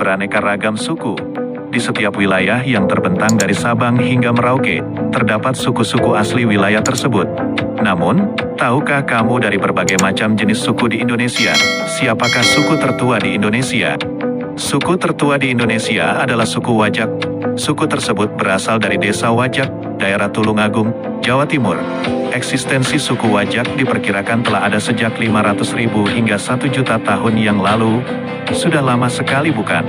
beraneka ragam suku. Di setiap wilayah yang terbentang dari Sabang hingga Merauke, terdapat suku-suku asli wilayah tersebut. Namun, tahukah kamu dari berbagai macam jenis suku di Indonesia, siapakah suku tertua di Indonesia? Suku tertua di Indonesia adalah suku Wajak. Suku tersebut berasal dari desa Wajak, daerah Tulungagung, Jawa Timur. Eksistensi suku Wajak diperkirakan telah ada sejak 500.000 hingga 1 juta tahun yang lalu. Sudah lama sekali bukan?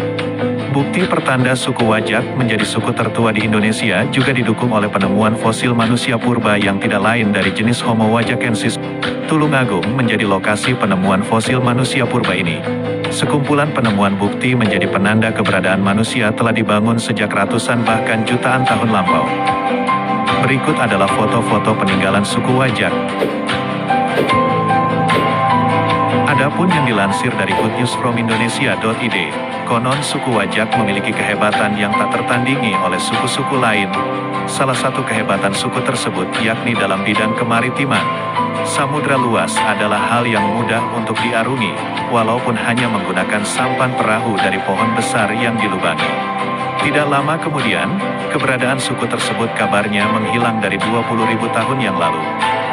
Bukti pertanda suku Wajak menjadi suku tertua di Indonesia juga didukung oleh penemuan fosil manusia purba yang tidak lain dari jenis Homo wajakensis. Tulungagung menjadi lokasi penemuan fosil manusia purba ini. Sekumpulan penemuan bukti menjadi penanda keberadaan manusia telah dibangun sejak ratusan bahkan jutaan tahun lampau. Berikut adalah foto-foto peninggalan suku Wajak. Adapun yang dilansir dari goodnewsfromindonesia.id, konon suku Wajak memiliki kehebatan yang tak tertandingi oleh suku-suku lain. Salah satu kehebatan suku tersebut yakni dalam bidang kemaritiman. Samudra luas adalah hal yang mudah untuk diarungi, walaupun hanya menggunakan sampan perahu dari pohon besar yang dilubangi. Tidak lama kemudian, keberadaan suku tersebut kabarnya menghilang dari 20.000 tahun yang lalu.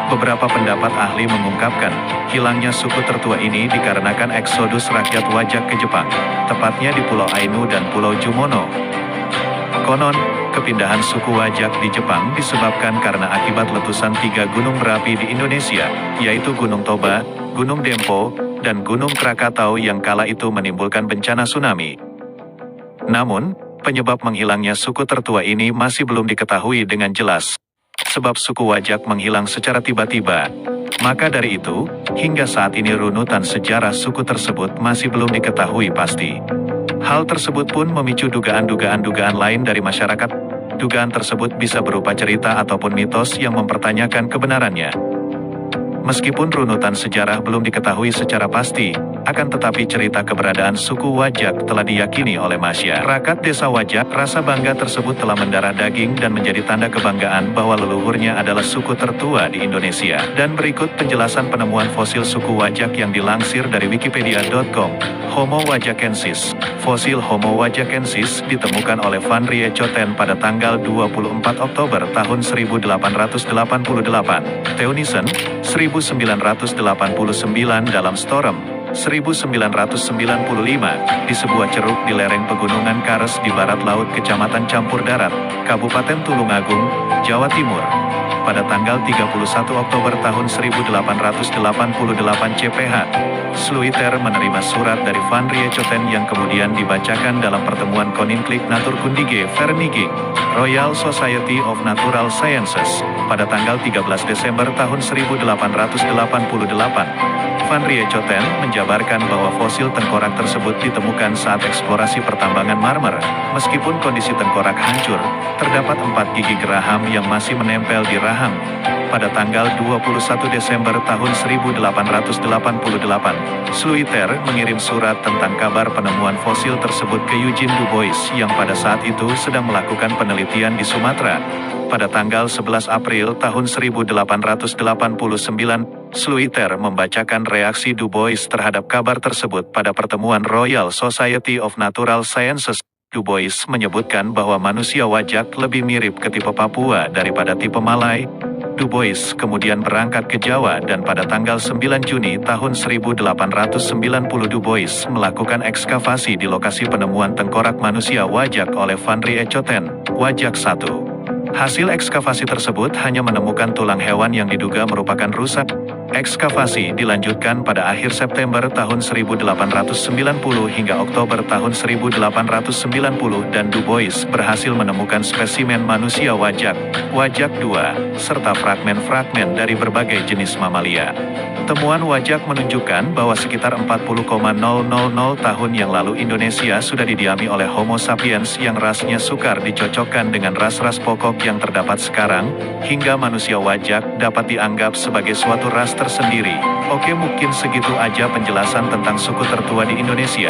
Beberapa pendapat ahli mengungkapkan, hilangnya suku tertua ini dikarenakan eksodus rakyat Wajak ke Jepang, tepatnya di Pulau Ainu dan Pulau Jumono. Konon, kepindahan suku Wajak di Jepang disebabkan karena akibat letusan 3 gunung berapi di Indonesia, yaitu Gunung Toba, Gunung Dempo, dan Gunung Krakatau yang kala itu menimbulkan bencana tsunami. Namun, penyebab menghilangnya suku tertua ini masih belum diketahui dengan jelas. Sebab suku Wajak menghilang secara tiba-tiba. Maka dari itu, hingga saat ini runutan sejarah suku tersebut masih belum diketahui pasti. Hal tersebut pun memicu dugaan-dugaan lain dari masyarakat. Dugaan tersebut bisa berupa cerita ataupun mitos yang mempertanyakan kebenarannya. Meskipun runutan sejarah belum diketahui secara pasti, akan tetapi cerita keberadaan suku Wajak telah diyakini oleh masyarakat desa Wajak. Rasa bangga tersebut telah mendarah daging dan menjadi tanda kebanggaan bahwa leluhurnya adalah suku tertua di Indonesia. Dan berikut penjelasan penemuan fosil suku Wajak yang dilansir dari wikipedia.com. Homo wajakensis. Fosil Homo wajakensis ditemukan oleh Van Riechoten pada tanggal 24 Oktober tahun 1888. Theunissen, 1989 dalam Storm, 1995, di sebuah ceruk di lereng pegunungan Kares di barat laut Kecamatan Campur Darat, Kabupaten Tulungagung, Jawa Timur. Pada tanggal 31 Oktober tahun 1888 CPH, Sluiter menerima surat dari Van Riechoten yang kemudian dibacakan dalam pertemuan Koninklijk Natuurkundige Vereniging, Royal Society of Natural Sciences, pada tanggal 13 Desember tahun 1888. Van Riechoten menjabarkan bahwa fosil tengkorak tersebut ditemukan saat eksplorasi pertambangan marmer. Meskipun kondisi tengkorak hancur, terdapat 4 gigi geraham yang masih menempel di rahang. Pada tanggal 21 Desember tahun 1888, Sluiter mengirim surat tentang kabar penemuan fosil tersebut ke Eugene Du Bois yang pada saat itu sedang melakukan penelitian di Sumatera. Pada tanggal 11 April tahun 1889, Sluiter membacakan reaksi Du Bois terhadap kabar tersebut pada pertemuan Royal Society of Natural Sciences. Du Bois menyebutkan bahwa manusia Wajak lebih mirip ke tipe Papua daripada tipe Malay. Du Bois kemudian berangkat ke Jawa dan pada tanggal 9 Juni tahun 1890 Du Bois melakukan ekskavasi di lokasi penemuan tengkorak manusia Wajak oleh Van Riechoten, Wajak 1. Hasil ekskavasi tersebut hanya menemukan tulang hewan yang diduga merupakan rusak. Ekskavasi dilanjutkan pada akhir September tahun 1890 hingga Oktober tahun 1890 dan Du Bois berhasil menemukan spesimen manusia Wajak, Wajak 2, serta fragmen-fragmen dari berbagai jenis mamalia. Temuan Wajak menunjukkan bahwa sekitar 40,000 tahun yang lalu Indonesia sudah didiami oleh Homo sapiens yang rasnya sukar dicocokkan dengan ras-ras pokok yang terdapat sekarang, hingga manusia Wajak dapat dianggap sebagai suatu ras tersendiri. Oke, mungkin segitu aja penjelasan tentang suku tertua di Indonesia.